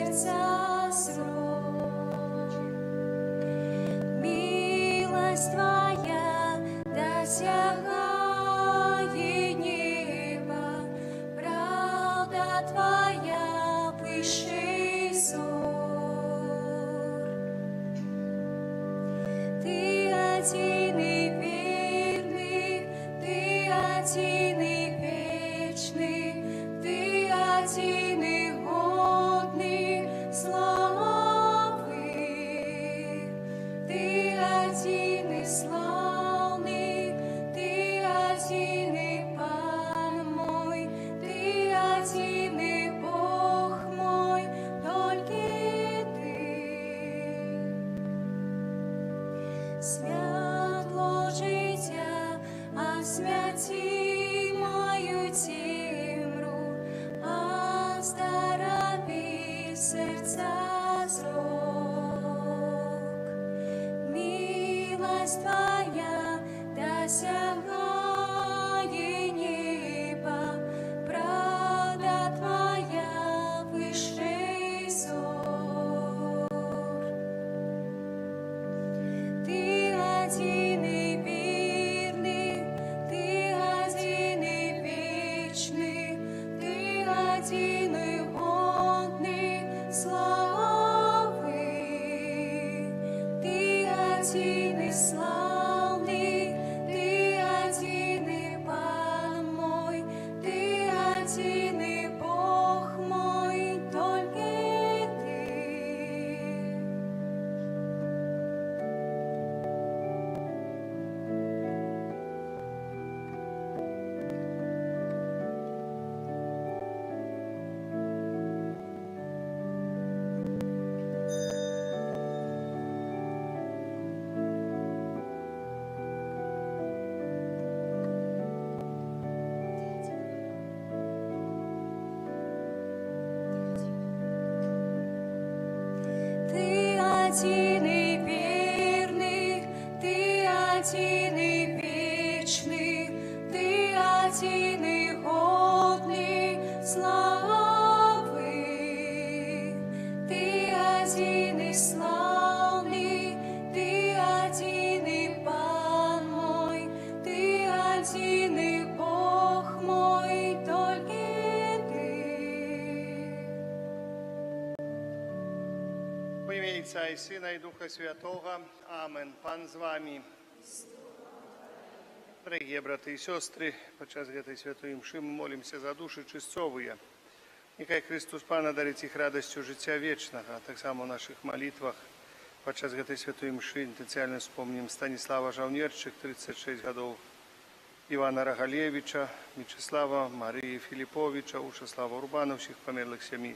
серця зрок. Милость Твоя досягает неба, правда Твоя выше зор. Ты один и верный, Ты один и вечный, Ты один и годный славы. Ты один и славный, Ты один и Пан мой, Ты один и Бог мой, только Ты. Святло життя освяти мою тімру, оздорови серця зрок. Милость Твоя досягает неба, правда Твоя выше зор. Ты один и верный, Ты один и вечный, Ты один и годный славы. Ты один и славный, Ты один и Пан мой, Ты один и Бог мой, только Ты. Ты один и верный, Ты один и вечный, Ты один и годный славы. Ты один и славный, Ты один и Пан мой, Ты один и Бог мой, только Ты. Во ім'я Отця і Сина, і Духа Святого. Амен. Пан з вами. Дорогі брати і сестри, подчас гэтай святой мши мы молимся за души чистцовые. Нехай Христос Пан надарить их радостью життя вечного. Так само в наших молитвах подчас гэтай святой мши специально вспомним Станислава Жаўнерчык, 36 годов, Ивана Рогалевича, Мечислава, Марии Филипповича, Ушаслава Урбана, всех померлых семей,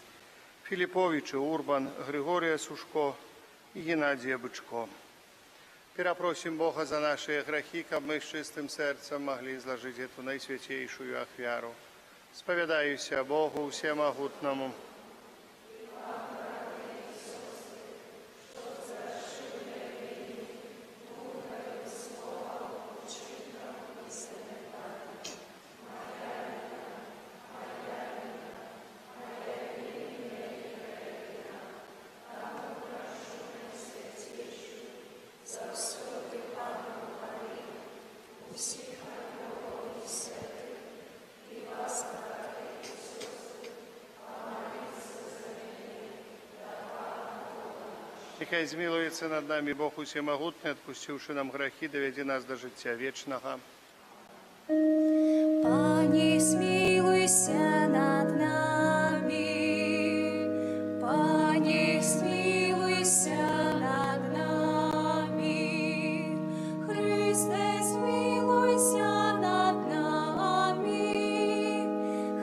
Филипповича, Урбан, Григория Сушко и Геннадия Бычко. Перепросим Бога за наши грехи, как мы с чистым сердцем могли изложить эту наисвятейшую ахвяру. Споведаюся Богу Всемогутному. Нехай змилуется над нами Бог Всемогутний, отпустивший нам грехи, доведи нас до життя вечного. Пане, смилуйся над нами, Пане, смилуйся над нами, Христе, смилуйся над нами,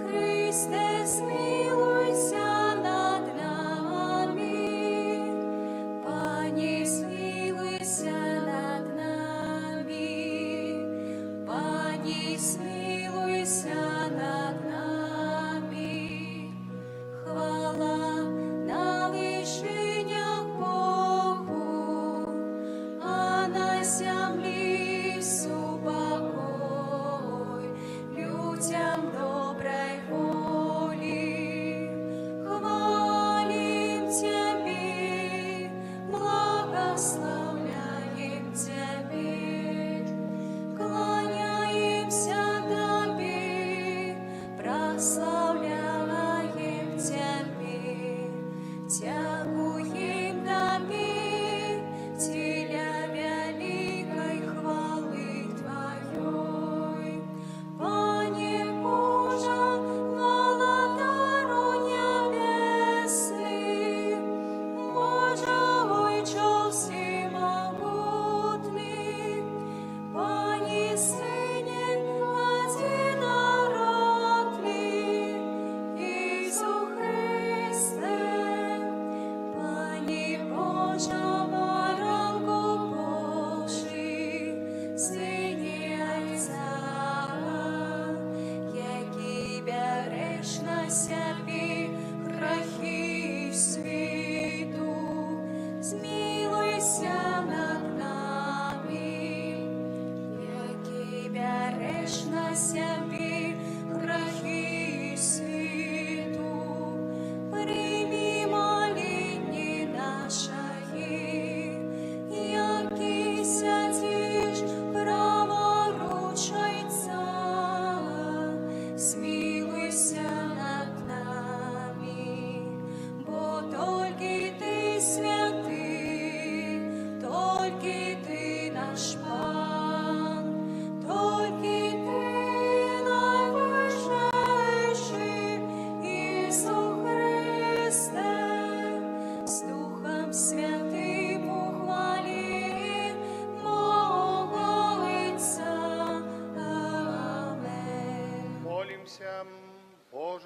Христе, смилуйся над нами, Пане, смилуйся над нами, Пане, смилуйся над нами.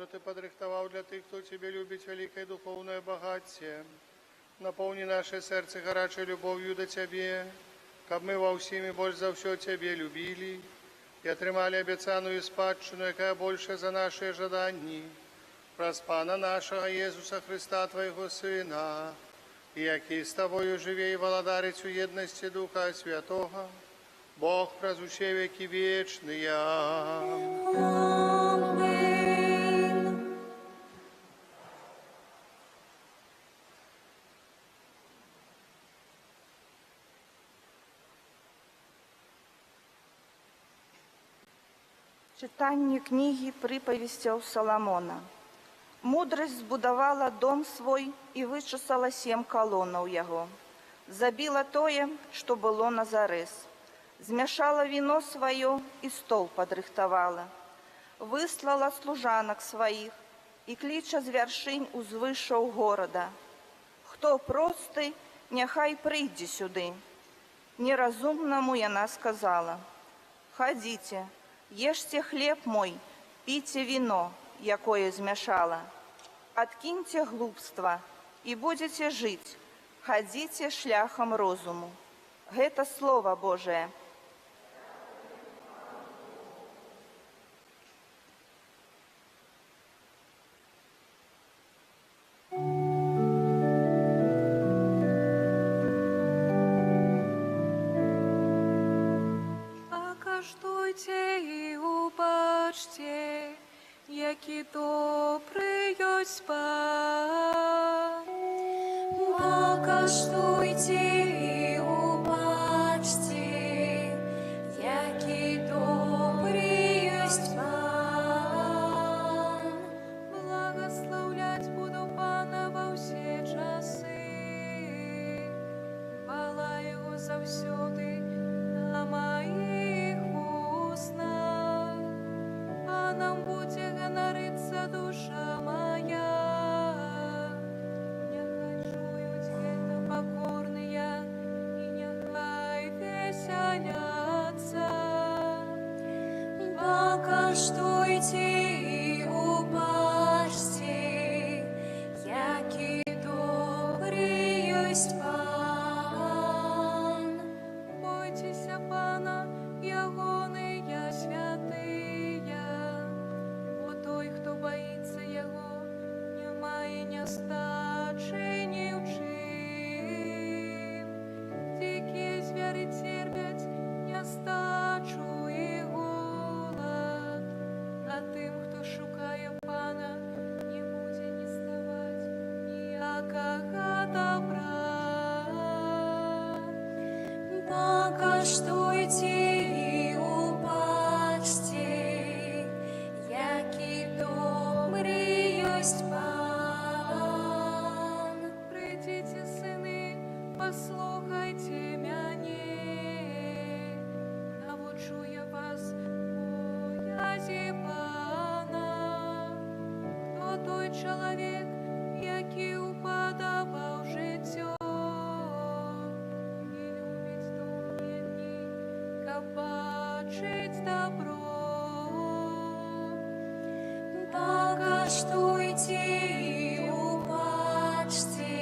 що ти подрихтував для тих, хто тебе любить велике духовне багаття. Наповни наше серце гарячою любов'ю до Тебе, каб ми во всім і больш за все Тебе любили і отримали обіцяну спадщину, яка більше за наші жаданні. Праз Пана нашого Єсуса Христа, Твоєго Сина, і який з Тобою живе і володарить у єдності Духа Святого, Бог прозуче веки вечные. Амин. Читанне кнігі прыпавесцяў Саламона. Мудрасць збудавала дом свой і вычесала 7 калонаў яго. Забіла тое, што было назарэз. Змяшала віно сваё і стол падрыхтавала. Выслала служанак сваіх і кліча з вяршынь узвышаў горада. Хто просты, няхай прыйдзе сюды. Неразумнаму яна сказала: «Хадзіце, ешце хлеб мой, піце віно, якое змяшала. Адкіньце глупства і будзеце жыць, хадзіце шляхам розуму». Гэта Слова Божае. Покаштуйте і убачте, які добрий єсть Пан. Покаштуйте і убачте, які добрий єсть Пан. Благословлять буду Пана во всі часи, хвала Його завсюди на моїх уснах. Паном буде ганориться душа моя, нехай чують это покорные, і нехай веселятся. Покаштуйте і убачте, який добрий єсть Пан. Бойтеся Пана, ягония святия, бо той, хто боїться Його, немає нестачі ні в чим. Дикі звірі терпять нестачу і голод, а тим, хто шукає Пана, не буде ні ставати ніякого добра. Покаштуйте і убачте, який добрий єсть Пан. Прийдіть, сини, послухайте мене, навчу я вас боязі Пана. Хто той чоловік, який уподобав життя, і любить дум'яні, каб бачить добро. Покаштуйте і убачте,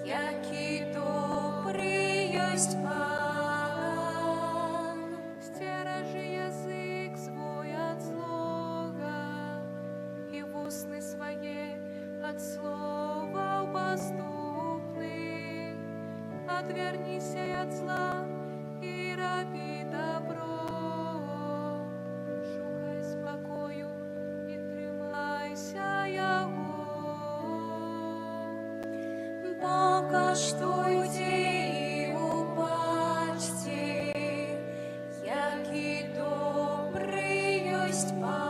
який добрий єсть Пан. Стережи язик свой от злога, і вусны своє от слова поступных. Отвернися от зла і роби добро. Шукай спокою і тримайся Його. Покаштуйте і убачте, який добрий єсть Пан.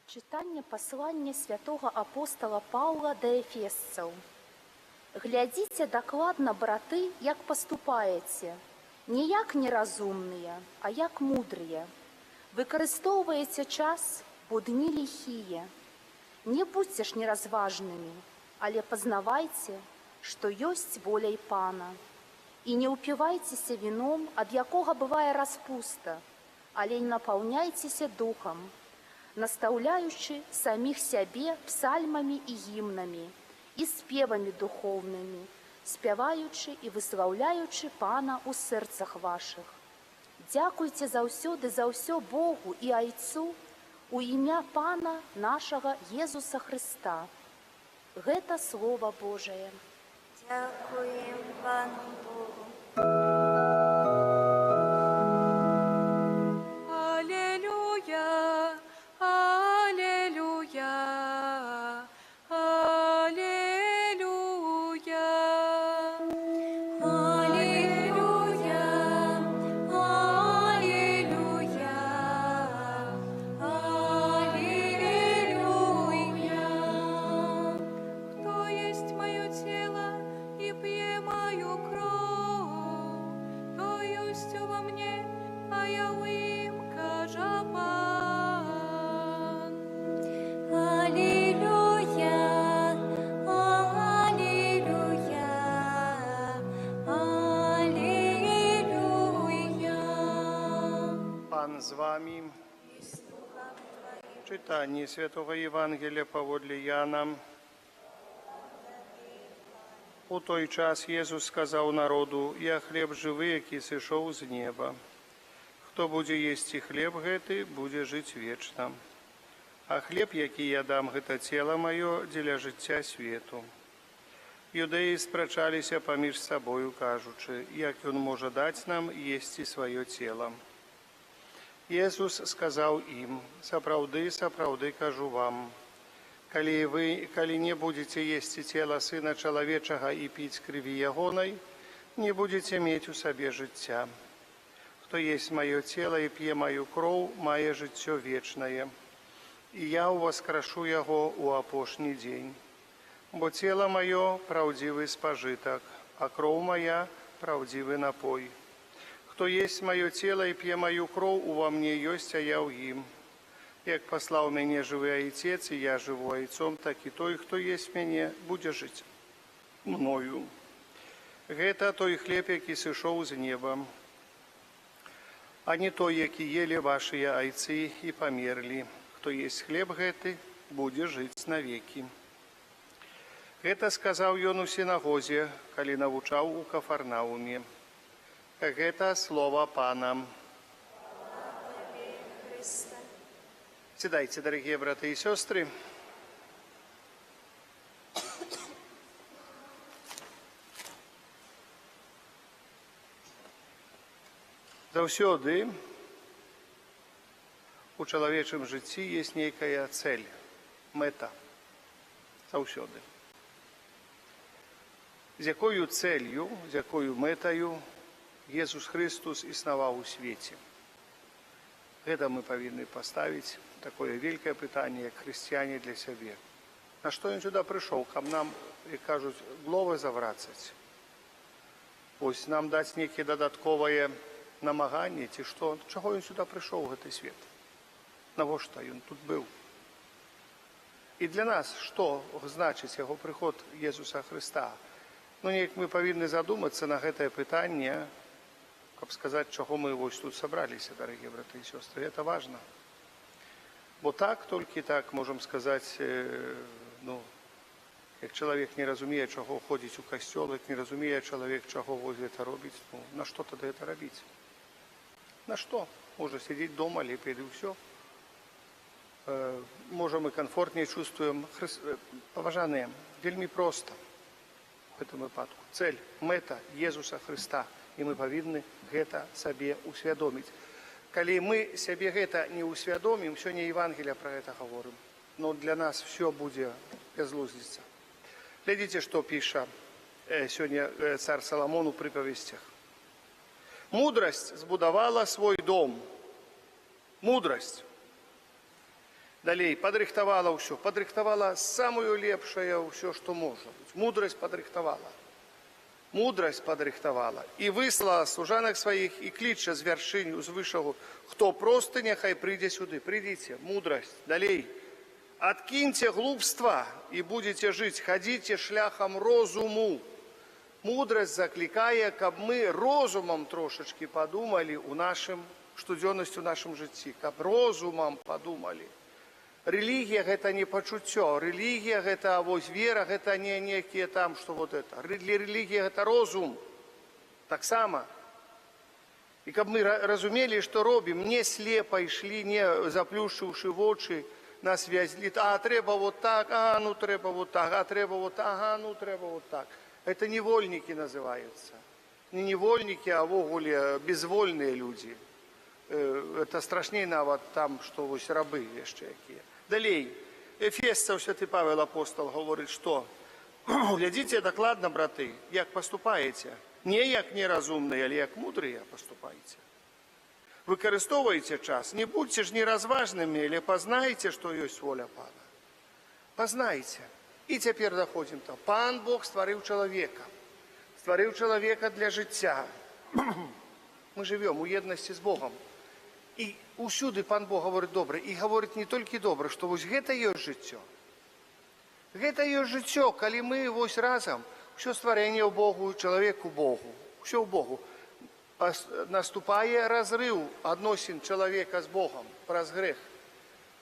Читання послання святого апостола Павла до Ефесцаў. Глядзіце дакладна, браты, як паступаеце, не як неразумныя, а як мудрыя. Выкарыстоўваеце час у дні ліхія. Не будьце ж неразважнымі, але пазнавайце, што ёсць воляй Пана. І не ўпівайцеся віном, ад якога бывае распуста, але напаўняйцеся духам, настаўляючы саміх сябе псальмамі і гімнамі, і спевамі духоўнымі, спяваючы і выслаўляючы Пана ў сэрцах вашых. Дзякуйце заўсёды за ўсё Богу і Айцу у імя Пана нашага Езуса Христа. Гэта Слова Божае. Дякуем Пану Богу. Аллилуйя, аллилуйя, аллилуйя. Аллилуйя, аллилуйя, аллилуйя. Кто есть мое тело и пье мою кровь, то есть во мне, а я у им, кажа Пан. Аллилуйя, аллилуйя, аллилуйя. Пан з вами. Читание Святого Євангелія паводле Яна. У той час Єзус сказав народу: «Я хлеб живий, який сышоў з неба. Хто будзе есці хлеб гэты, будзе жыць вечна. А хлеб, які я дам, гэта цела маё дзеля жыцця свету». Юдэі спрачаліся паміж сабою, кажучы: «Як ён можа даць нам есці сваё цела?» Jesús сказаў ім: «Сапраўды, сапраўды кажу вам, калі не будзеце есці цела Сына Чалавечага і піць крыві Ягонай, не будзеце мець у сабе жыцця. Хто есть маё цела і п'е маю кроў, мае жыццё вечнае, і я ўваскрашу яго ў апошні дзень. Бо цела маё – праўдзівы спажытак, а кроў мая – праўдзівы напой. Хто есть маё цела і п'е маю кроў, ува мне ёсць, а я ў ім. Як паслаў мяне жывы Айцец, і я жыву Айцом, так і той, хто есть мяне, будзе жыць мною. Гэта той хлеб, які сышоў з неба, а не той, які елі вашыя айцы і памерлі. Хто есть хлеб гэты, будзе жыць навекі». Гэта сказаў ён у сінагозе, калі навучаў у Кафарнауме. Гэта слова Пана. Сідайце, дарагія браты і сёстры. Заўсёды у чалавечым жыцці ёсць нейкая цэль, мэта. Заўсёды. З якою цэлью, з якою мэтаю Jesús Христос існаваў у свеце. Гэта мы павінны паставіць такое вялікае пытанне, як хрысціяне для сябе. На што ён сюда прыйшоў, каб нам, як кажуць, гловы заврацаць? Вось нам даць нейкае дадатковае намаганне, ці што? Чаго ён сюда прыйшоў, гэты свет? Навошта ён тут быў? І для нас што значыць яго прыход Jesúsa Христа? Ну, неяк мы павінны задумацца на гэтае пытанне, каб сказаць, чаго мы вось тут сабраліся, дарагія браты і сёстры. Это важна. Бо так, толькі так, можам сказаць, як чалавек не разумее, чаго ходзіць у касцёл, як не разумее чалавек, чаго вось гэта робіць, на што тады гэта рабіць? На што? Можа сядзець дома, лепей, ды ўсё. Можа, мы камфортней чувствуем. Паважаныя, вельмі проста в гэтым выпадку. Цэль, мэта Jesúsa Христа. І мы павінны гэта сабе ўсвядоміць. Калі мы сябе гэта не ўсвядомім, сёння Евангелія пра гэта гаворым, но для нас все будзе бязглуздзіцца. Глядзіце, што піша сёння цар Саламон у прыпавесцях. «Мудрасць збудавала свой дом». Мудрасць. Далей, падрыхтавала ўсё. Падрыхтавала самую лепшае ўсё, што можа быць. Мудрасць падрыхтавала. мудрость падрыхтавала і выслала служанак сваіх і кліча з вяршыню з вышагу, хто просты, няхай прыйдзе сюды. Прыйдзіце, мудрость, далей. Откиньте глупства и будете жить, ходите шляхом розуму. Мудрость закликае, каб мы розумом трошечки подумали у нашем штодзённасці, у нашем жыцці, каб розумом подумали. Релігія – гэта не пачуццё, релігія – гэта вось вера, гэта не некие там, что вот это. Релігія – гэта розум. Таксама. І каб мы разумели, что робім, не слепо ішлі, не заплюшчыўшы вочы, нас вязли, а трэба вот так, а ну трэба вот так, а трэба вот так, ага, ну трэба вот так. Это невольники называются. Не невольники, а вогуле безвольные люди. Это страшней нават там, что вось рабы яшчэ якія. Далей, Ефесцаў святы Павел апостол говорит, что глядите докладно, браты, як поступаете. Не як неразумные, але як мудрые поступаете. Выкарыстоўваеце час, не будьте ж неразважнымі, але пазнайце, што ёсць воля Пана. Пазнайце. І цяпер даходзім там. Пан Бог стварыў чалавека. Стварыў чалавека для жыцця. Мы живем у еднасці з Богом. І усюды Пан Бог говорит добра. І говорит не толькі добра, што вось гэта ёсць жыццё. Гэта ёсць жыццё, калі мы вось разам, ўсё стварэнне ў Богу, чалавек у Богу, ўсё ў Богу. Наступае разрыв адносін чалавека з Богом праз грэх.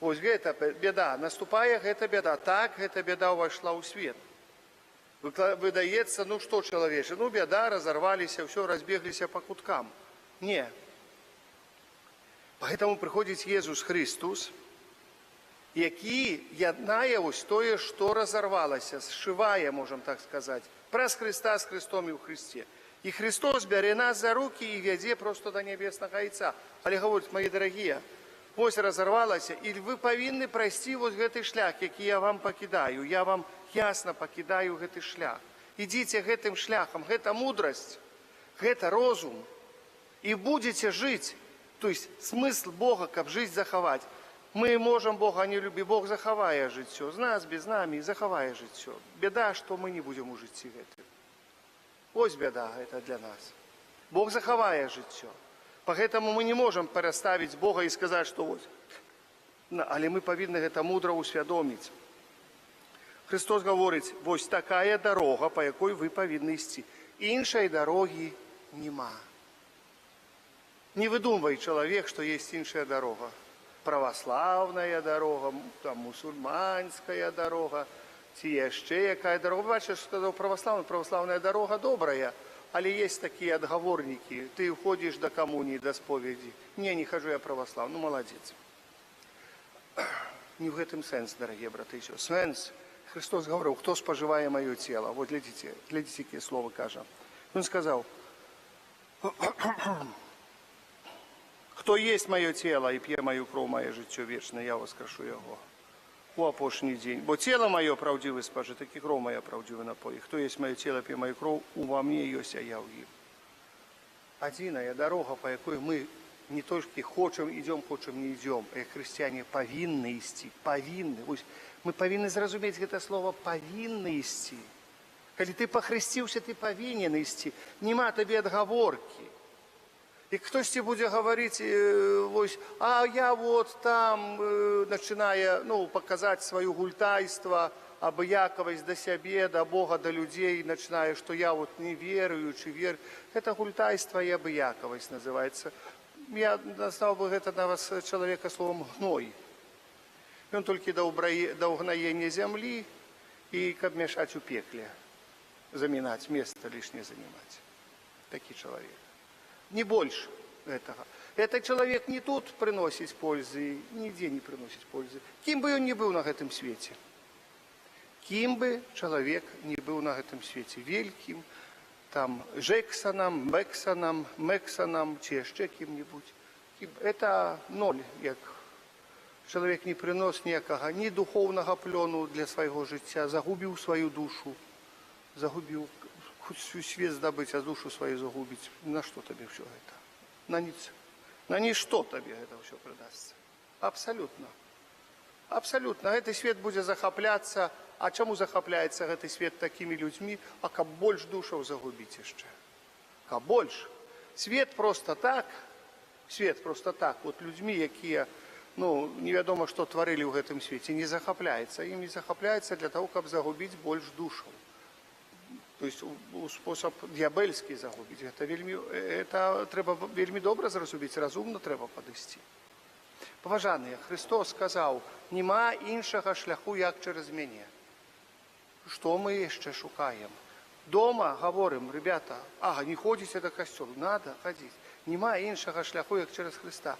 Вось гэта беда, наступае гэта беда. Так, гэта беда ўвайшла ў свет. Выдаецца, ну што чалавече, ну беда, разорваліся, ўсё, разбегліся па куткам. Не. Поэтому прыходзіць Езус Христос, які яднае вось тое, што разорвалася, сшывае, можам так сказаць, праз Христа з Христом і ў Христе. И Христос бярэ нас за руки и вядзе просто до небеснага Айца. Але говорит, мои дорогие, вось разорвалася, и вы павінны прайсці вот гэты шлях, які я вам пакідаю. Я вам ясно пакідаю гэты шлях. Ідзіце гэтым шляхам, гэта мудрость, гэта розум. И будете жить, то есть смысл Бога, каб жить захаваць. Мы можем Бога не любить, Бог захавае жыццё. З нас, без нами, захавае жыццё. Беда, что мы не будем у жыцці гэтым. Ось беда это для нас. Бог захавае жыццё. Поэтому мы не можем пераставіць Бога и сказать, что вот. Але мы павінны гэта мудра усвядоміць. Христос говорит, вось такая дорога, по якой вы павінны ісці. Іншай дороги нема. Не выдумывай человек, что есть іншая дорога. Православная дорога, там, мусульманская дорога, ці яшчэ якая дорога. Вы бачите, что сказал православная дорога добрая, але есть такие отговорники. Ты уходишь до коммунии, до споведи. Не хожу я православный. Ну, молодец. Не в этом сенс, дорогие браты и сестры. Сенс. Христос говорил, кто споживает мое тело. Вот глядите, какие слова кажа. Он сказал, кто есть мое тело и пье мою кровь, мое життя вечное, я воскрешу его у апошний день. Бо тело мое правдивый спожит, так и кровь моя правдивый напой. Кто есть мое тело, пье мою кровь, во мне есть, а я в нем. Одиная дорога, по якой мы не только хочем, идем, не идем, а христиане повинны идти, повинны. Мы повинны зразуметь это слово «повинны идти». Когда ты похрестился, ты повинен идти. Нема тебе отговорки. И кто-то тебе будет говорить, а я вот там, начиная, показать свое гультайство, обыяковость до себе, до Бога, до людей, начиная, что я вот не верующий, верю. Это гультайство и обыяковость называется. Я назвал бы это на вас человека словом «гной». Он только до угноения земли и как мешать у пекле, заминать, место лишнее занимать. Такой человек. Не больше этого. Этот человек не тут приносит пользы, нигде не приносит пользы. Кем бы он ни был на этом свете. Кем бы человек ни был на этом свете. Великим, там, Джексоном, Бексоном, Мексоном, чи еще кем-нибудь. Это ноль, як человек не принос ніякого, ні духовного плену для своего життя, загубил свою душу, загубил, хоть всю свет здобыть, а душу свою загубить. На что тебе все это? На ниц. На ничто тебе это все придастся. Абсолютно. Абсолютно. Этот свет будет захопляться А чаму захапляецца гэты свет такімі людзьмі, а каб больш душаў загубіць яшчэ? Каб больш. Свет просто так, вот людзьмі, якія, невядома, што тварылі ў гэтым свеце, не захапляецца. Ім не захапляецца для того, каб загубіць больш душаў. То есть у спосаб д'ябельскі загубіць. Гэта трэба вельмі добра зразумець, разумна трэба падысці. Паважаныя, Христос сказаў, нема іншага шляху, як через мяне. Што мы яшчэ шукаем? Дома говорим, ребята, не ходите до костела, надо ходить. Нема іншага шляху, як через Христа.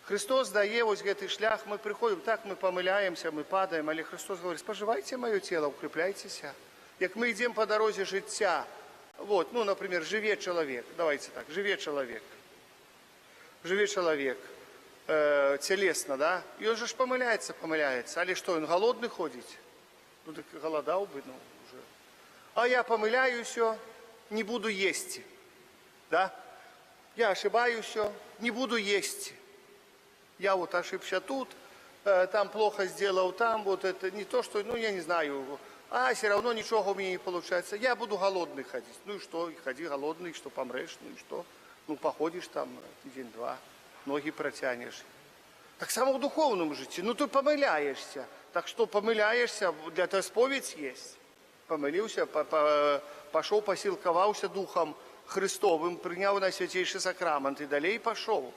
Христос дае вось гэты шлях, мы приходим, так мы помыляемся, мы падаем, але Христос говорит, споживайте мое тело, укрепляйтеся. Як мы идем по дороге життя, например, живе человек, давайте так, живе человек, телесно, да, и он же помыляется, але что, он голодный ходит? Так голодал бы, уже. А я помыляюсь, не буду есть, да, я ошибаюсь, не буду есть. Я вот ошибся тут, там плохо сделал, там, вот это не то, что, я не знаю, все равно ничего у меня не получается. Я буду голодный ходить. Ну и что, ходи голодный, что помрешь, ну и что? Походишь там день-два, ноги протянешь. Так само в духовном житті, ты помыляешься. Так что помыляешься, для того споведь есть. Помылился, пошел, посілкувався Духом Христовым, принял Найсвятейший сакрамент и далей пошел.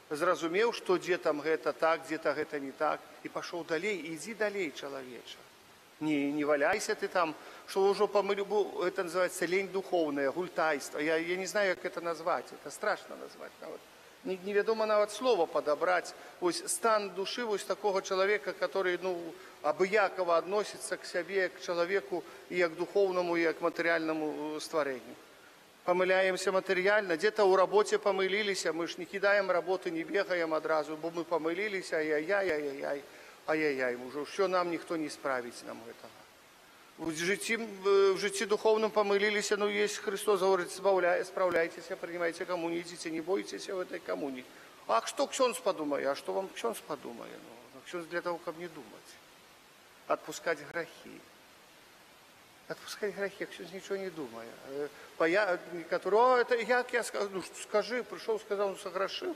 Зразумел, что где там это так, где-то это не так. И пошел далей, и иди далей, человече. Не валяйся ты там, что уже это называется лень духовная, гультайство. Я не знаю, как это назвать, это страшно назвать. Неведомо нават слово подобрать. Стан души такого человека, который обыяково относится к себе, к человеку, и к духовному, и к материальному створению. Помыляемся материально, где-то у работе помылились, мы ж не кидаем работы, не бегаем одразу, бо мы помылились, ай-яй-яй, уже все нам никто не справить нам этого. В житті духовном помылились, есть Христос говорит, справляйтесь, принимайте коммунию, идите, не бойтесь в этой коммунии. А что ксенц подумает? А что вам ксенц подумает? Ксенц для того, чтобы не думать. Отпускать грехи. Отпускать грехи, ксенц ничего не думая. Который, это як я скажу, скажи, пришел, сказал, согрешил,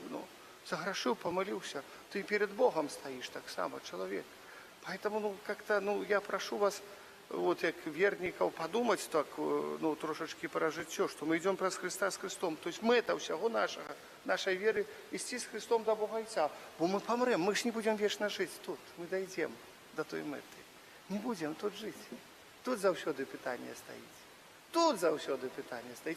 помолился. Ты перед Богом стоишь так само, человек. Поэтому, я прошу вас, як верников, подумать так, трошечки про життя, что мы идем през Христа с Христом. То есть мета всего нашей веры идти с Христом до Бога Отца. Бо мы помрем, мы ж не будем вечно жить тут. Мы дойдем до той мети. Не будем тут жить. Тут завсёды питание стоит.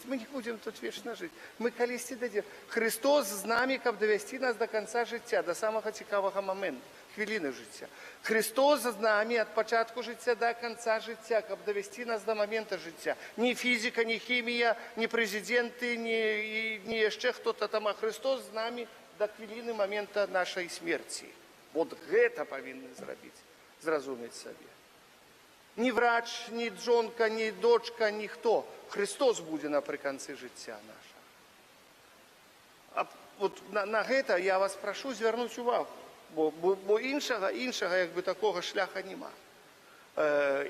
Мы не будем тут вечно жить. Мы колись дойдем. Христос з нами, каб довести нас до конца життя, до самого цікавого моменту. Хвилини життя. Христос з нами від початку життя до кінця життя, щоб довести нас до моменту життя. Ні фізика, ні хімія, ні президенти, ні ще хто-то там, а Христос з нами до хвилини моменту нашої смерті. От це повинні зрозуміти собі. Ні врач, ні жонка, ні дочка, ніхто. Христос буде наприкінці життя нашого. А от на це я вас прошу звернути увагу. Бо іншого такого шляха нема.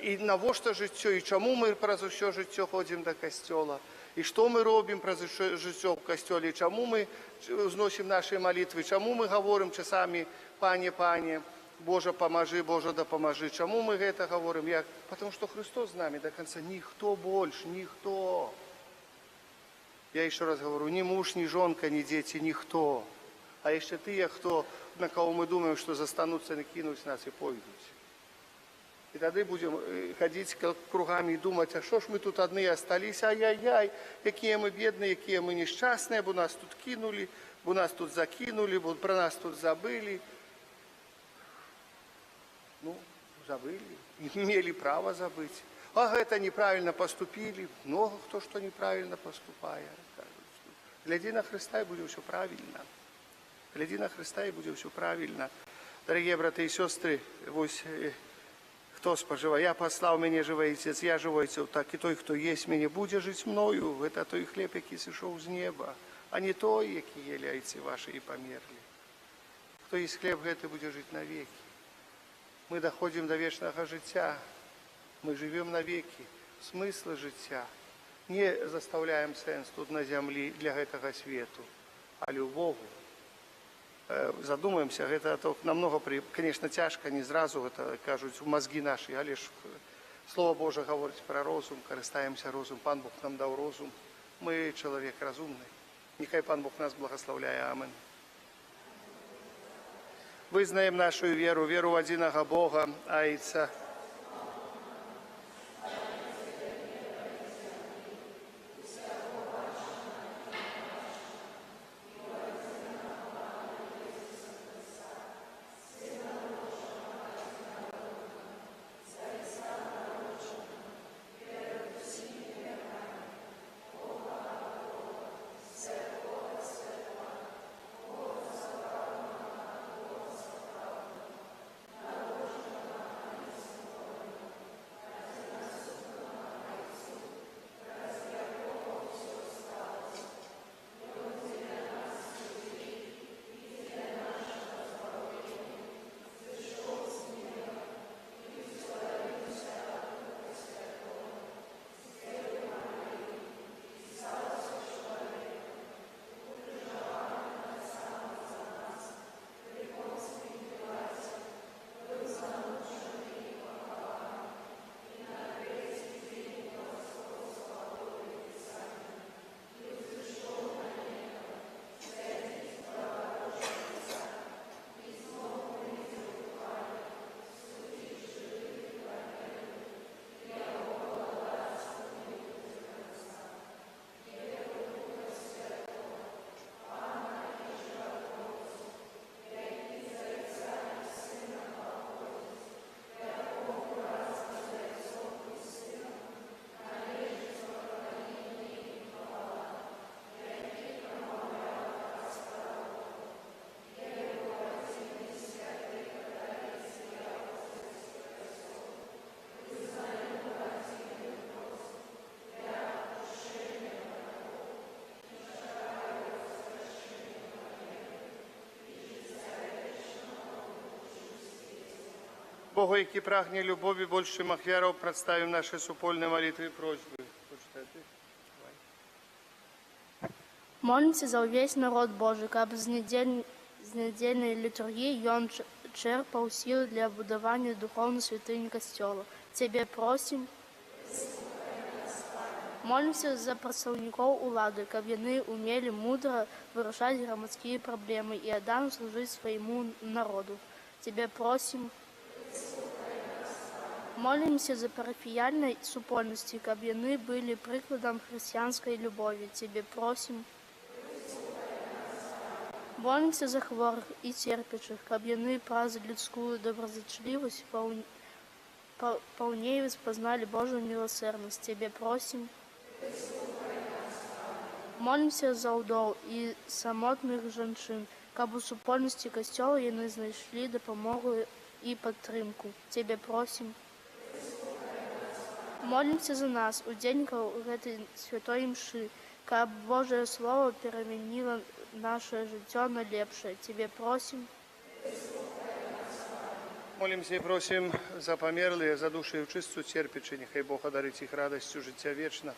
І навошта життя, і чому ми праз усе життя ходимо до костела, і що ми робимо праз життя в костелі, і чому ми зносимо наші молитви, чому ми говоримо часами «Пане, Боже, поможи, Боже, допоможи». Чому ми це говоримо? Тому що Христос з нами до кінця. Ніхто більше, ніхто. Я ще раз говорю, ні муж, ні жонка, ні діти, ніхто. А ще ті, на кого мы думаем, что застанутся, накинуть нас и пойдут. И тогда будем ходить кругами и думать, а что ж мы тут одни остались, ай-яй-яй, какие мы бедные, какие мы несчастные, бо нас тут кинули, бо нас тут закинули, бо про нас тут забыли. Забыли, имели право забыть. А это неправильно поступили, много кто что неправильно поступает. Гляди на Христа, и будет все правильно. Гляди на Христа, и будет все правильно. Дорогие браты и сестры, кто споживает, я послал меня живой Отец, я живой Отец, так и той, кто есть меня, буде жить мною. Это той хлеб, який сошел з неба, а не той, який ели яйцы ваши и померли. Кто есть хлеб, это будет жить навеки. Мы доходим до вечного життя. мы живем навеки, смысл жыцця. Не заставляем сэнс тут на зямлі для гэтага свету, але ўвогуле. Задумаемся, гэта намного, конечно, цяжка, не зразу, гэта кажуць у мозги наши, але ж Слово Божие гаворыць пра розум, карыстаемся розум, Пан Бог нам даў розум, мы чалавек разумны. Нехай Пан Бог нас благословляе. Амен. Вызнаем нашу веру, веру в адзінага Бога, Айца, Богу, які прагне любові большим ахвяраў, прадставім нашы супольныя малітвы і просьбы. Молимся за увесь народ Божий, каб з недельной литургии ён черпал силы для будования духовной святыни Костела. Тебе просим. Молимся за представников улады, каб яны умели мудро вырашать громадские проблемы и отдано служить своему народу. Тебе просим. Молимся за парафіяльной супольности, каб яны были прикладом христианской любови. Тебе просим. Молимся за хворых и терпящих, каб яны праз людскую доброзычливость полнее познали Божию милосердность. Тебе просим. Молимся за удов и самотных женщин, каб у супольности Костела яны знайшлі дапамогу и падтрымку. Тебе просим. Молимся за нас, удзельнікаў гэтай святой імшы, каб Божие Слово пераменило наше жыццё на лепшее. Тебе просим. Молимся и просим за померлые, за души чисту терпячи, нехай Бог одарить их радостью життя вечного.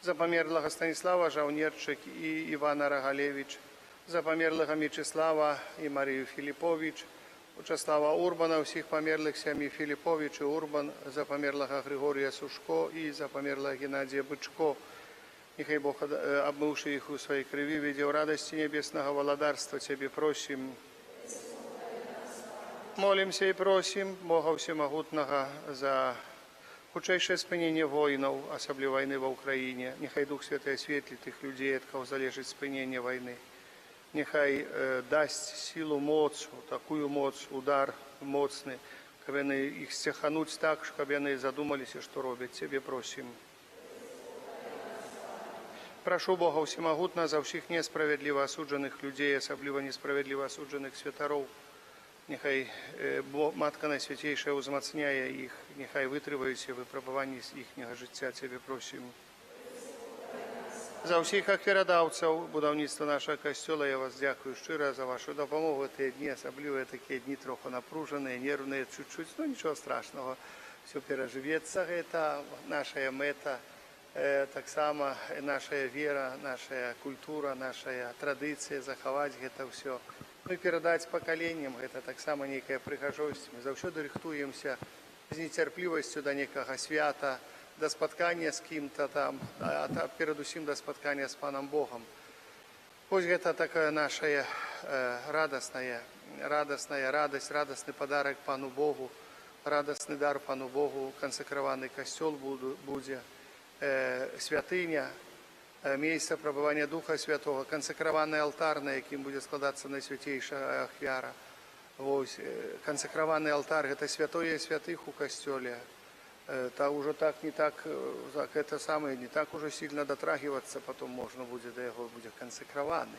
За померлого Станислава Жаўнерчык и Ивана Рогалевич, за померлого Мечислава и Марию Филиппович, Учаслава Урбана, всіх померлих сям'ї Філіпович і Урбан, за померлого Григорія Сушко і за померлого Геннадія Бычко. Нехай Бог, обмывший их у своей крови, видел радости небесного володарства, Тебе просим. Молимся и просим Бога Всемогутного за хутчэйшае спыненне войнаў, асабліва войны ва Украине. Нехай Дух Святой осветлит их людей, от кого залежит спыненне войны. Нехай дасть силу, моц, такую моц, удар моцны, каб яны іх сцяхануць так, каб яны задумаліся, што робяць. Тебе просим. Прошу Бога Всемогутного за всіх несправедливо осуджених людей, особливо несправедливо осуджених святароў. Нехай Матка Найсвятейшая узмацняе іх, нехай вытрываюцца выпрабаванні з іхняга жыцця. Тебе просим. За всіх ахвярадаўцаў будаўніцтва нашага касцёла я вас дзякую шчыра за вашу дапамогу. Гэтыя дні, асабліва такія дні трохи напружаныя, нервныя чуть-чуть, нічого страшного. все перажывецца гэта, наша мэта, таксама наша вера, наша культура, наша традыцыя, захаваць гэта ўсё. Ну і перадаць пакаленням, гэта таксама нейкая прыгажосць. Мы заўсёды рыхтуемся з нецярплівасцю да некага свята, да спаткання з кім-то там, а перадусім да спаткання з Панам Богом. Вось гэта такая наша радасная радасць, радасны падарак Пану Богу, радасны дар Пану Богу, кансакраваны касцёл будзе, святыня, месца прабывання Духа Святого, кансакраваны алтар, на якім будзе складацца найсвяцейшая ахвяра. Вось, кансакраваны алтар, гэта святое святых у касцёле. Та уже так, не так, это самое, не так уже сильно дотрагиваться, потом можно будет до его, будет консекрованы.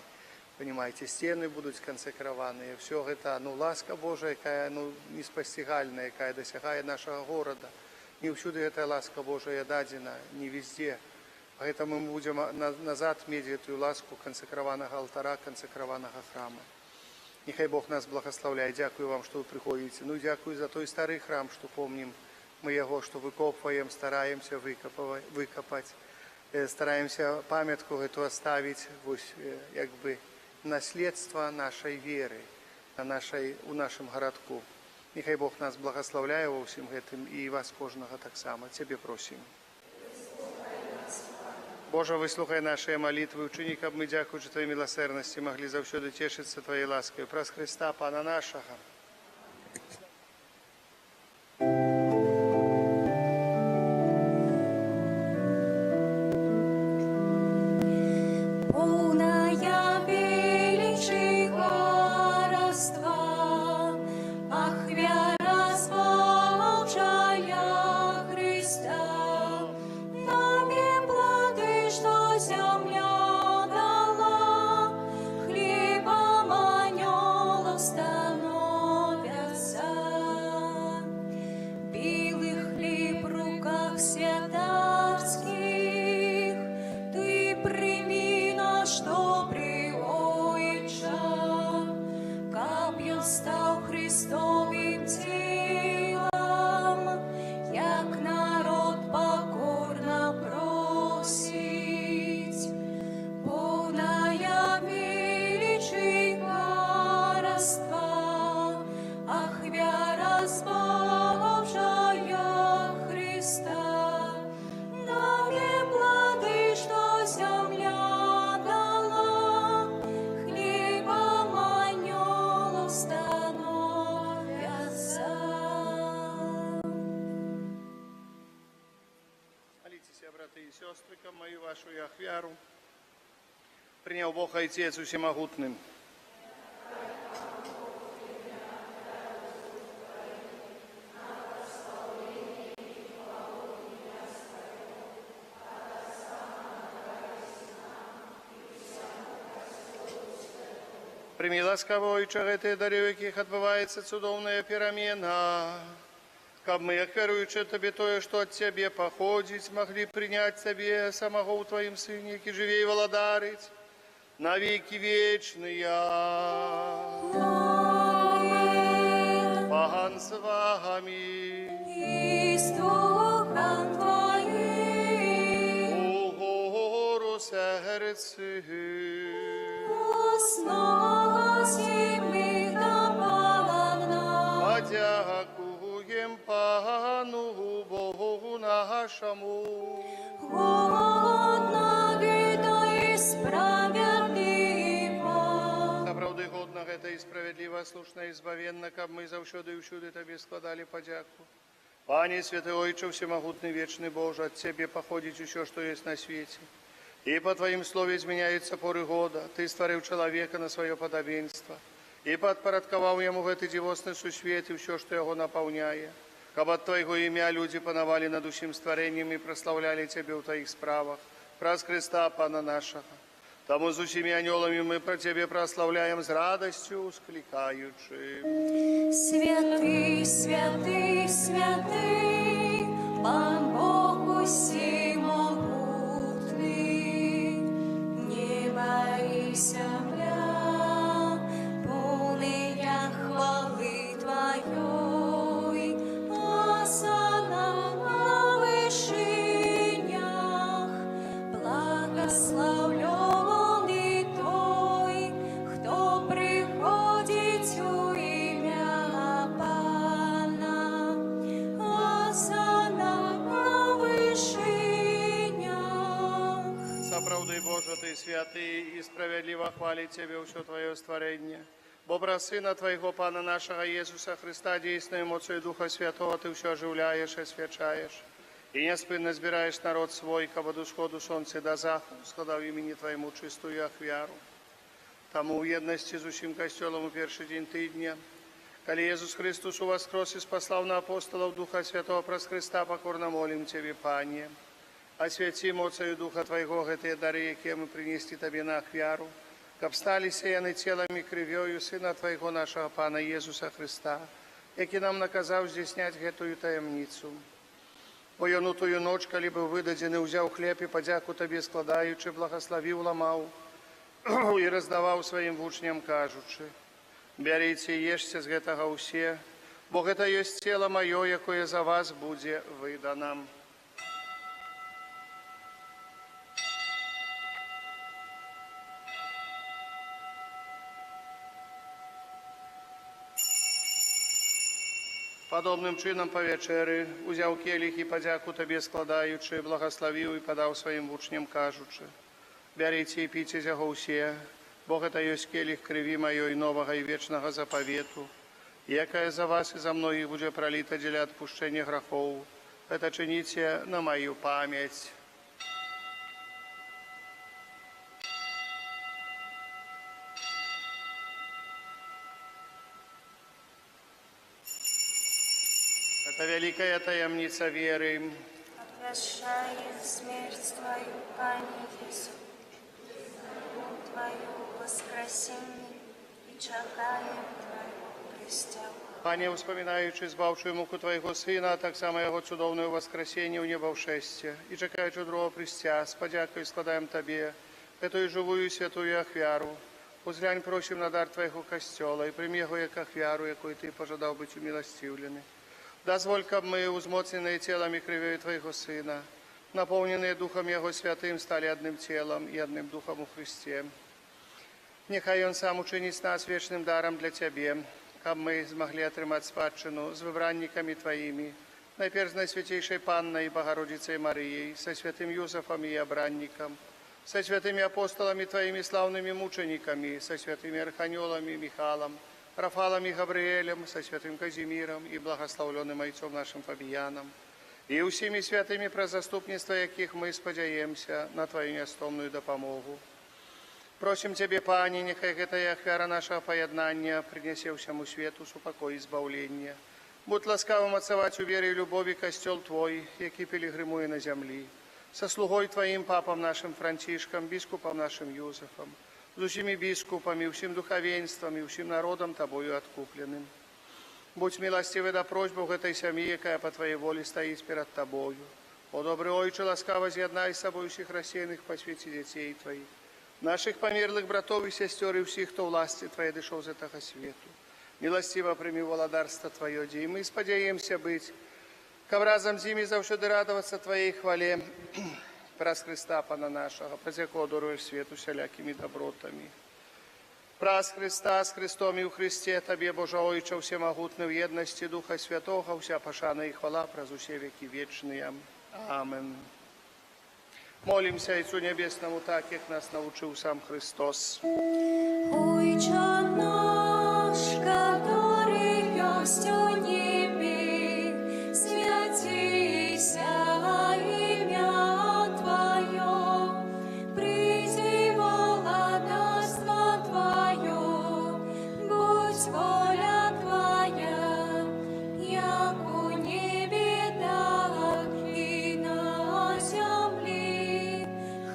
Понимаете, стены будут консекрованы. Все это, ласка Божия, какая, неспостигальная, какая досягает нашего города. Не всюду эта ласка Божия дадена, не везде. Поэтому мы будем назад медь эту ласку консекрованного алтара, консекрованного храма. Нехай Бог нас благословляет. Дякую вам, что вы приходите. Дякую за той старый храм, что помним. Мы его, что выкопываем, стараемся выкопать, стараемся памятку эту оставить, как бы наследство нашей веры у нашем городку. Нехай Бог нас благословляє во всем этом и вас кожного так само. Тебе просим. Боже, выслухай наши молитвы, учини, каб мы, дякуючи Твоей милосердности, могли завсёды тешиться Твоей лаской. Праз Христа, Пана нашего. Мою вашу ахвяру принял Бог Отец Всемогутным. Прими ласково, и чагэты дарю, яких отбывается цудовная перамена. Каб мы, як веруючи Тебе тое, что от Тебе походить, могли принять Тебе самого у Твоим Сыне, які живей владарить на веки вечные. Пан с вами. И с Духом Твоим. У гору сердце. Возносим давала нам. Подякуем Пану Богу нашему. Годного и справедливо. За правды годного это и справедливо, слушно и избавенно, каб мы завсёды и всюды Тебе складали подяку. Пане Святой Отче, Всемогутный, Вечный Боже, от Тебе походить все, что есть на свете. И по Твоим слове изменяются поры года. Ты створил человека на свое подобенство. И подпорядковал ему в этой дивосной сусвете все, что его наполняет. Каб от Твоего имя люди пановали над усим створением и прославляли Тебе в Твоих справах. Праз Христа, Пана нашего. Тому с усими анелами мы про Тебе прославляем с радостью, скликаючи. Святый, святый, святый, Пан Бог всемогутный, небо и земля, полная хвалы Твоей, осана Боже, Ты святый и справедливо хвалит Тебе все Твое створение. Бо образ Сына Твоего, Пана нашего Иисуса Христа, действуя эмоцию Духа Святого, Ты все оживляешь и освячаешь. И неспынно збираешь народ свой, ко воду сходу солнца до заходу, схода в имени Твоему чистую ахвяру. Тому в едности з усім костелом у перший день тыдня, коли Иисус Христос у воскрес и спаслав на апостолов Духа Святого праз Христа, покорно молим Тебе, Пане. Освяти моцею Духа Твоего эти дары, які мы принести Тебе на ахвяру, каб стали сеяны телом и кровью Сына Твоего нашего Пана Иисуса Христа, який нам наказав здійснять гэтую таємницю. Ойону тую ноч, коли був видадений, узяв хліб і подяку Тобі складаючи, благословив, ламав і роздавав своїм учням, кажучи: «Беріться і ешьте з гэтага усе, бо гэта ёсць тело моє, якое за вас буде видано». Подобним чином по вечері узяв келих і подяку Тобі складаючи, благословив і подав своїм учням, кажучи: «Беріться і пійте з яго усе, бо гэта ёсць келих крові моєї нового і вечного заповіту, якая за вас і за многих буде пролита для отпущения грехов. Это чините на мою память». Это великая таємниця веры. Обращаем смерть Твою, Пане Иисус, Твою воскресение и чекаем Твоего престолу. Пане, вспоминаючи збавчую муку Твоего Сына, а так само Його чудовне воскресіння у небовшесті, і чекаючи другого престя, з подякою складаємо Тобі эту живую святую ахвяру. Узглянь, просим на дар Твоего костела, і прийми його як ахвяру, якою Ти пожадав бути умилостивлений. Дозволь, каб мы, узмоцненные телом и кровью Твоего Сына, наполненные Духом Его Святым, стали одним телом и одним Духом у Христе. Нехай Он сам учинить нас вечным даром для Тебе, каб мы змогли отрымать спадщину с выбранниками Твоими, найперв с Найсвятейшей Панной и Богородицей Марией, со святым Юзефом и обранником, со святыми апостолами Твоими славными мучениками, со святыми архангелами Михалом, Рафалом и Гавриэлем, со святым Казимиром и благословленным отцом нашим Фабияном, и усіми святыми про заступництво, яких мы сподяемся на Твою неостомную допомогу. Просим Тебе, Пане, нехай гэтая ахвяра нашего поєднання принесе всему свету супокой и избавление. Будь ласкавым отцевать у вере и любови костел Твой, який пилигримує на землі, со слугой Твоим папом нашим Францишком, біскупом нашим Юзефом, з усіми біскупами, усім духовенством і усім народом Тобою откупленим. Будь милостивый до просьбу этой семьи, якая по Твоей воле стоит перед Тобою. О добрый Ойче, ласкаво з'єднай з собою всіх рассеянных по свете детей Твоих, наших померлых братов и сестер и всех, кто власти Твоей дошел з этого свету. Милостиво прими володарство Твое, и мы сподяемся быть, каб разом з ними завжди радоваться Твоей хвале, праз Христа Пана нашего, праз якого даруєш свету всякими добротами. Праз Христа, с Христом и у Христе Тебе, Боже Ойче, всемогутный в едности Духа Святого, вся пошана и хвала праз усе веки вечные. Амен. Молимся Отцу Небесному так, як нас научил сам Христос. Отче наш, который есть у небе, святися имя Твое, приди владарство Твое, будь воля Твоя, як у небе, так и на земле.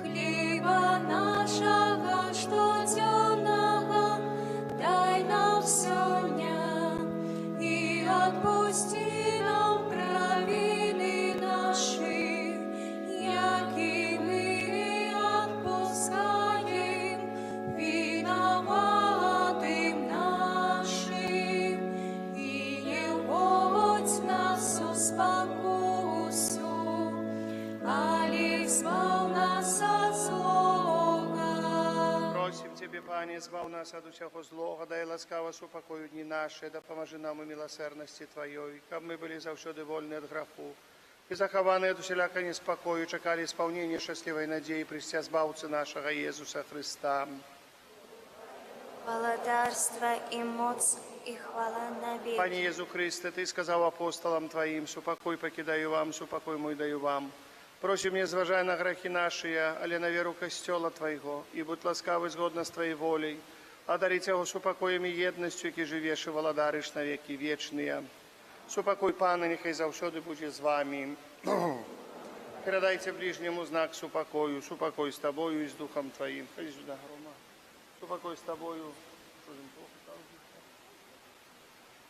Хлеба нашего, что темного, дай нам сегодня, и отпусти нам провины наши, яки мы отпускаем виноватым нашим, и не вводь нас в спокусу, али избав нас от злого. Просим Тебе, Пане, избав нас от всякого злого, дай ласкаво супокою дни наши, да поможи нам у милосердности Твоей, каб мы были завсёды вольны от греху, і заховані від усіляка неспокою, чекали сповнення щасливої надії Христя Збавця нашого Єсуса Христа. Благодарство и моц и хвала навеки. Пане Єсу Христе, Ти сказав апостолам Твоїм, супокой покидаю вам, супокой мой даю вам. Просим, не зважай на грехи наши, але на веру костела Твоего, и будь ласкавый згодно с Твоей волей, одарить его супокоем и едностью, які живеш і володариш на веки вечные. Супокой, Пане, нехай завсёды буде з вами. Передайте ближнему знак супокою, супокой с Тобою и с Духом Твоим. Ходи сюда, Рома. Супокой с Тобою.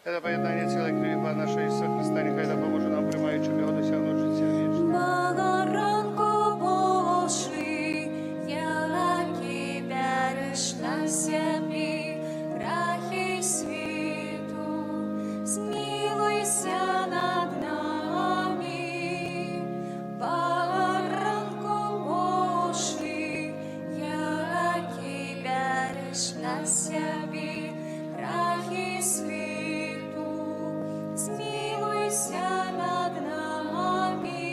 Это поєднання цілої крові Пана нашого Ісуса Христа, нехай допоможе нам, приймаючи його, досягнути життя вічного. Богоранку Божий, я Тебя риш на землі, крахи світу, змилуйся над нами. Богоранку Божий, я Тебя риш на землі, крахи світу, змилуйся над нами.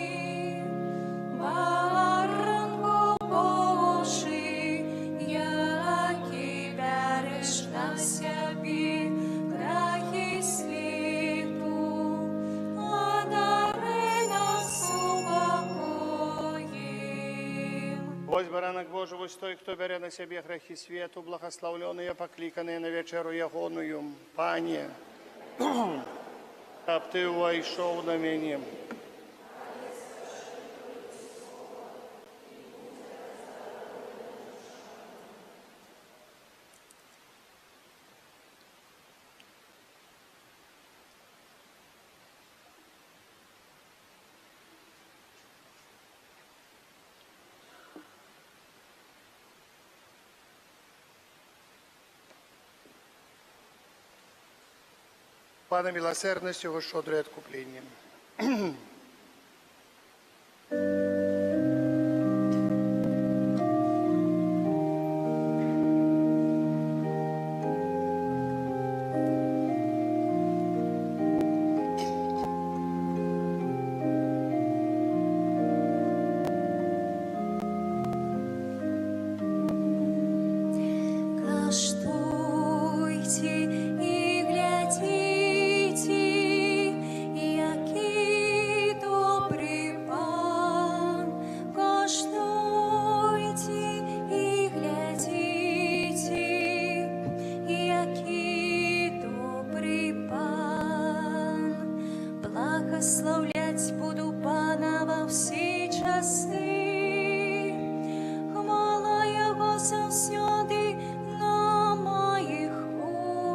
Баранку Божий, який береш на собі грехи світу, одари нас упокоїм. Ось баранок Божий, ось той, хто бере на себе грехи світу, благословленные, покликаные на вечеру ягоную. Пане, щоб Ти увійшов на мене. Пане, милосердность Его щедрое откупление. Каштуйте і глядите, який добрий Пан. Каштуйте і глядите, який добрий Пан. Благословлять буду Пана во всі часи. Хвала Його завсёды на моїх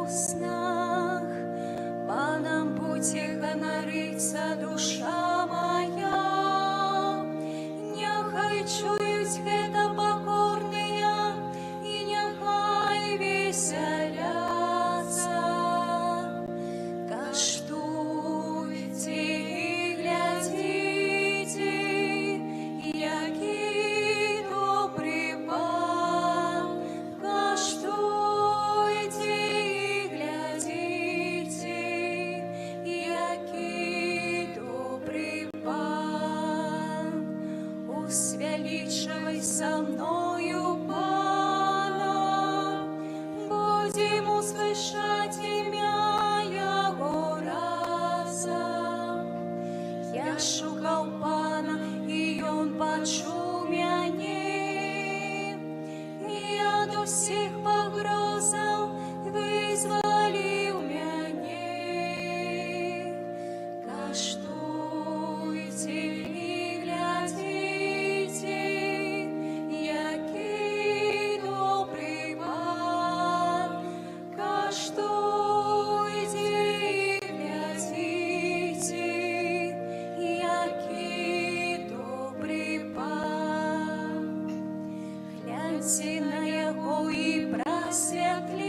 уснах. Паном буде гонориться душа моя. Нехай чують гэта покорные, і нехай веселятся. Каштуйте і глядите, який добрий Пан. Каштуйте і глядите, який добрий Пан. Узвеличивай со мною Пана, будем услышать ім'я Його разом. Я шукав Пана, і Он почув мяне, і ад усіх погрозаў визволив мяне. Каштуйте і глядите, який добрий Пан. Каштуйте і глядите, який добрий Пан. Гляньте на Його і просвітлітеся,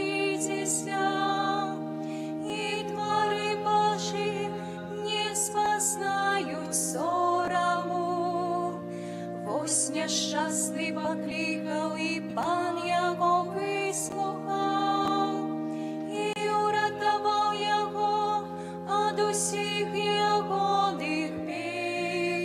і твори Божі не спознають сорому. Вось нещасний покликав, і Пан Його вислухав, і уратував Його од усіх ягоних бід.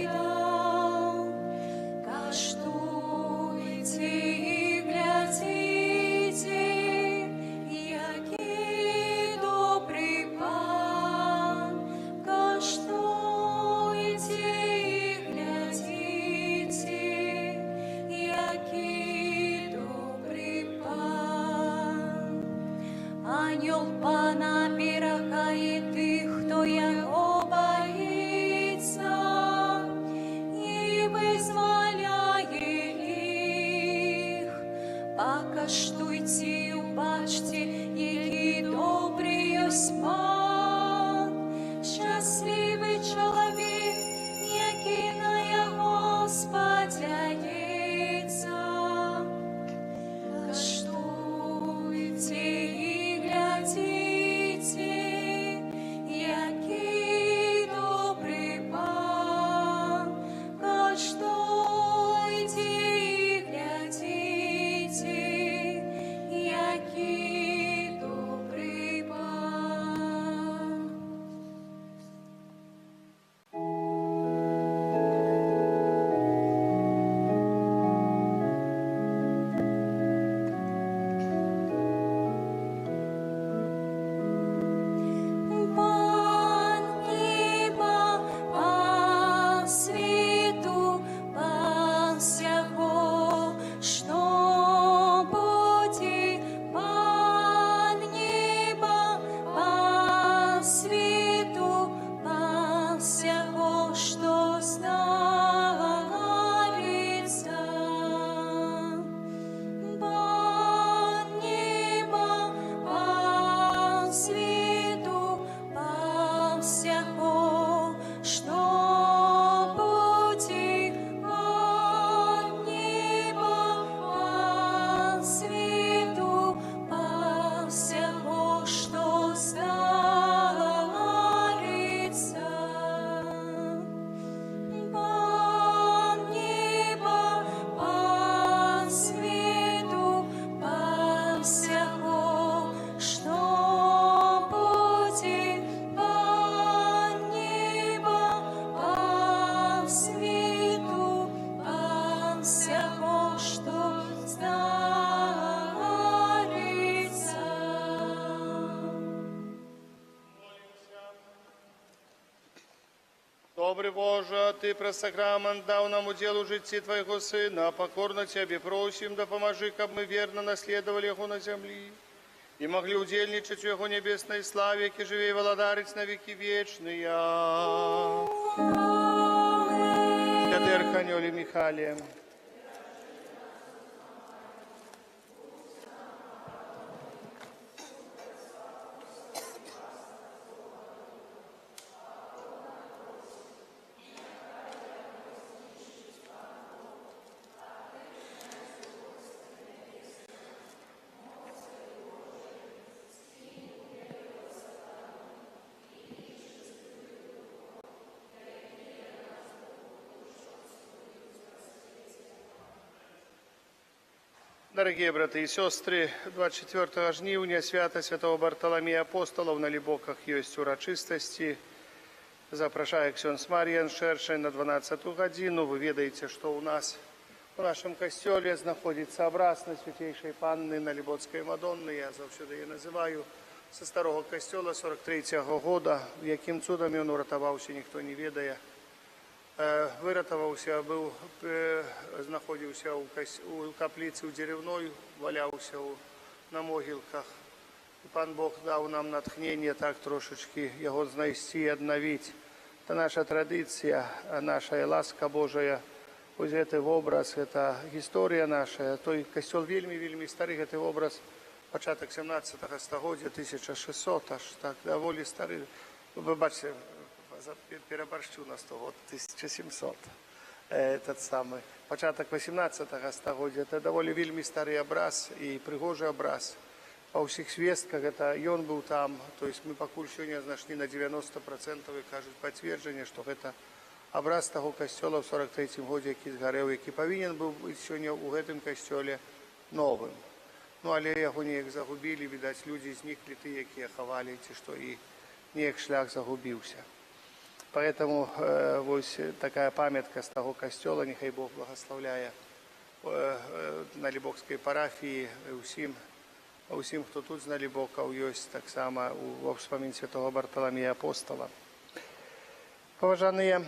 всяко, что старится. Добрый Боже, Ты про сакрамент дал нам удел житті Твоего Сына, покорно Тебе просим, да поможи, как мы верно наследовали Его на земли и могли удельничать в Его небесной славе, ки живей владарить на веки вечные. Святый Архангеле Михаиле, дорогие братья и сестры, 24 жнивня свята святого Бартоломея Апостола в Налибоках есть урочистости. Запрошаю ксенс Мар'ян Шершень на 12 годину. Вы ведаете, что у нас в нашем костеле находится образ на Святейшей Панны Налибоцкой Мадонны. Я завсюди її називаю. Со старого костела 43-го года. Яким чудом він уратувався, ніхто не ведає. Выратаваўся, знаходзіўся у капліцы ў дзеревной, валяўся на могілках. І Пан Бог даў нам натхнение так трошечки яго знайсці і аднавіць. Это наша традыцыя, наша ласка Божая. Вось гэты вобраз, это гісторыя наша. Той касцёл вельмі стары, гэты вобраз пачатак 17 стагоддзя, 1600, аж так даволі стары. Вы бачите, переборщу на 100 год, 1700. Этот самый. Початок 18 стагоддзя, это даволі вельмі стары абраз і прыгожы абраз. Па ўсіх свестках, это ён быў там, то есть мы пакуль сёння знайшлі на 90% і кажуць пацверджанне, што гэта абраз таго касцёла ў 43-м годзе, які згарэў, які павінен быў быць сёння ў гэтым касцёле новым. Ну, але яго неяк загубілі, відаць, людзі зніклі, ты, якія хавалі, ці што, і неяк шлях загубіўся. Поэтому вот такая памятка с того костела, нехай Бог благословляя Налибокской парафии, усім, хто тут з Налибокаў ёсць, так само во вспомин святого Бартоломея Апостола. Поважаныя,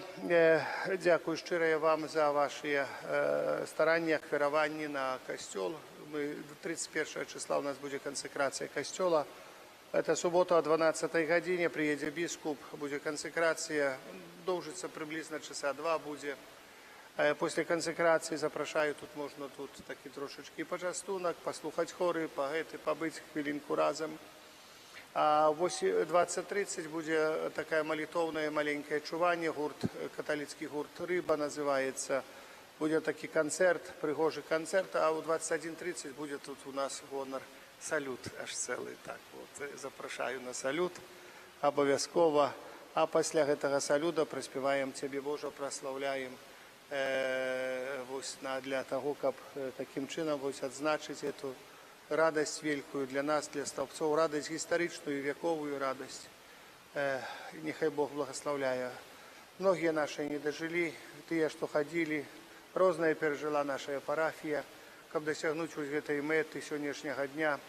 дзякую шчырая вам за ваши старания, ахвяраванні на костел. 31 числа у нас будет консекрация костела. Это суббота о 12 године, приедет бискуп, будет консекрация, должится приблизно часа 2 будет. После консекрации запрошаю, тут можно тут таки трошечки почастунок, послухать хоры, побыть хвилинку разом. А в 20:30 будет такая молитовная маленькое чувание, католический гурт «Рыба» называется. Будет такой концерт, пригожий концерт, а в 21:30 будет тут у нас гонор. Салют аж цілий, так, от, запрошаю на салют, обов'язково, а після гэтага салюта приспіваємо Тебе, Боже, прославляємо, для того, каб таким чином відзначити эту радость великую для нас, для столбцов, радость историчную, вековую радость. Нехай Бог благословляя. Многие наши не дожили, те, что ходили, разное пережила наша парафия, каб досягнуть вот этой меты сегодняшнего дня,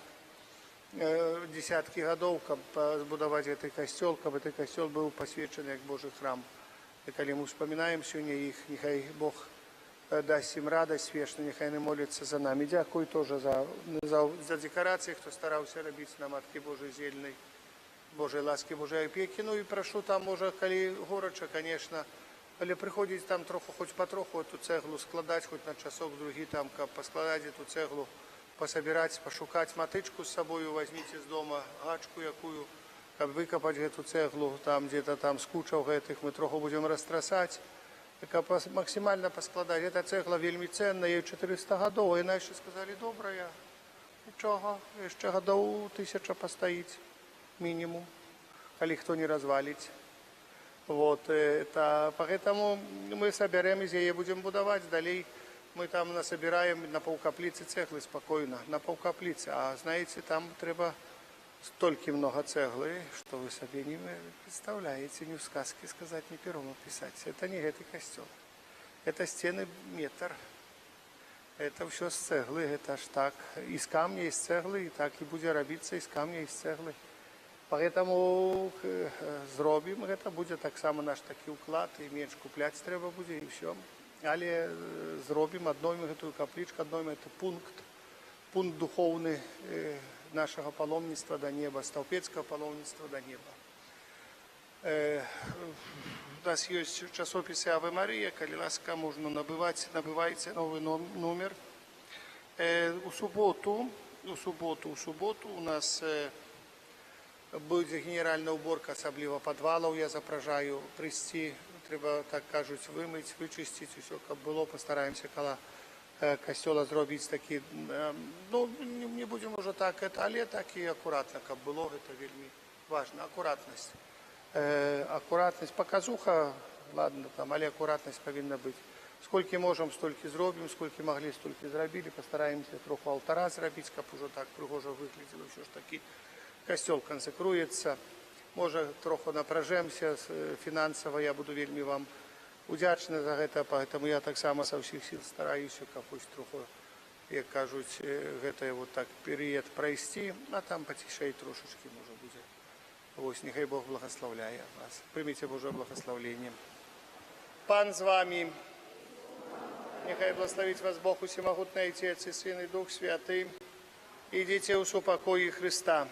десятки годов, каб збудовать этот костел, каб этот костел был посвящен как Божий храм. И когда мы вспоминаем сегодня их, нехай Бог даст им радость вечную, нехай они молятся за нами. Дякую тоже за декорации, кто старался робить на Матке Божией зельной, Божьей ласки, Божьей опеки. Ну и прошу там, может, коли гороча, конечно, але приходить там троху, хоть потроху эту цеглу складать, хоть на часок другий там, каб поскладать эту цеглу, пособирать, пошукать матычку с собой, возьмите из дома гачку якую, каб выкопать эту цеглу, там где-то там скучав этих, мы троху будем растрасать, каб максимально поскладать. Эта цегла вельми ценна, ей 400 годов, и наши сказали, добрая, ничего, еще годов 1000 постоит минимум, коли кто не развалить. Вот, это, поэтому мы соберем из нее, будем будовать, далее мы там насобираем на полкаплицы цеглы спокойно, на полкаплицы, а знаете, там треба столько много цеглы, что вы себе не представляете, ни в сказке сказать, ни пером описать. Это не этот костел, это стены метр, Это все з цеглы, это ж так. Из камня, из цеглы, и так и будет робиться из камня, из цеглы. Поэтому зробим, это будет так само наш такий уклад, и меньше куплять треба будет, и все. Але зробим, однойм эту капличку, однойм это пункт духовный нашего паломництва до неба, столпецкого паломництва до неба. У нас есть часописы Аве Мария, коли ласка, можно набывайте новый номер. У субботу у нас буде генеральна уборка, особливо підвалів, я запрошую прийти, треба, так кажуть, вимити, вичистити, все, як було, постараємося коло костела зробити такі, ну, не будемо вже так, але так і акуратно, як було, це вельми важливо, акуратність. Акуратність, показуха, ладно, там, але акуратність повинна бути. Скільки можемо, стільки зробимо, скільки могли, стільки зробили, постараємося трохи алтара зробити, щоб вже так пригожо вигляділо, все ж таки. Костел консекрується, може трохи напряжемося фінансово, я буду вельми вам вдячний за це, тому я так само со всіх сил стараюся якось трохи, як кажуть, це вот так період пройти, а там потішає трошечки може буде. Ось, нехай Бог благословляє вас. Прийміть Боже благословення. Пан з вами. Нехай благословить вас Бог Усемогутний Отець і Син і Дух Святий. Ідіть у супокої Христа.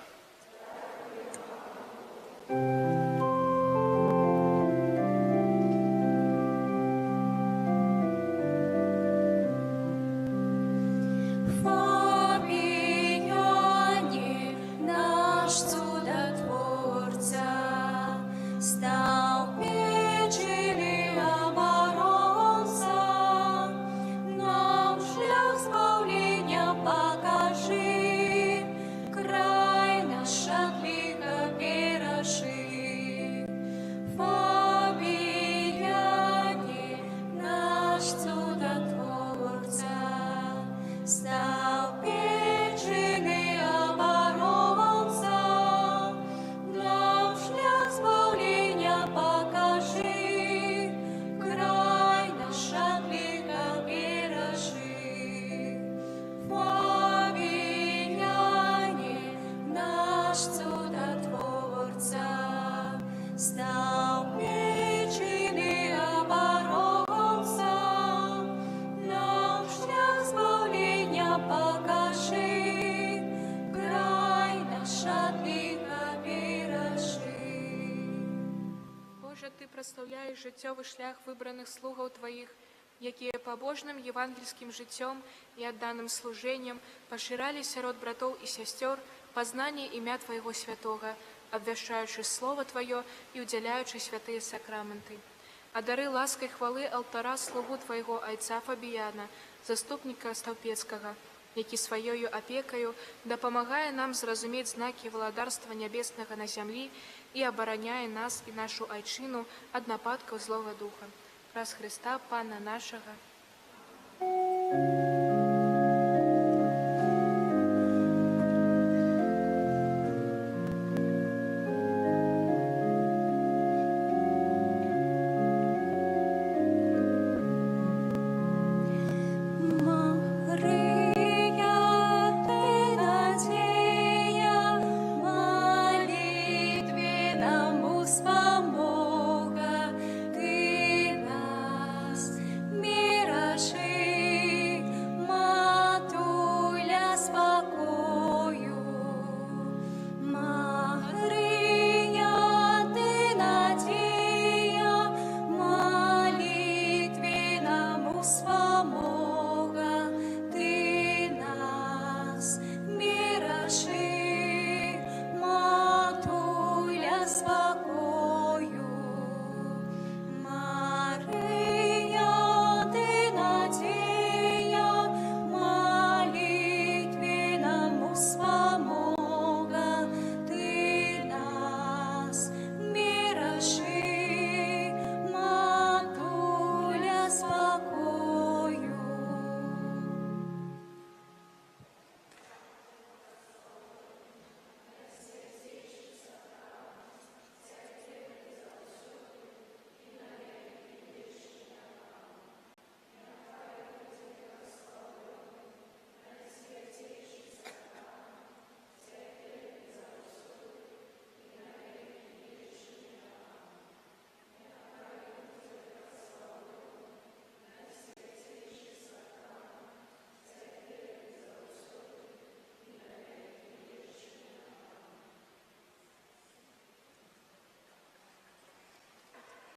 Прославляєш життєвий шлях вибраних слугов Твоїх, які побожним євангельським життям і отданим служением поширали сярод братов і сестер познание ім'я Твоего святого, обвящаючи Слово Твое і уділяючи святые сакраменти. Одари лаской хвали алтара слугу Твоего Отця Фабіяна, заступника Столпецкого, який своєю опекою допомагає нам зрозуміти знаки владарства небесного на землі і обороняє нас і нашу Айчину від нападків злого духа. Раз Христа, Пана нашого,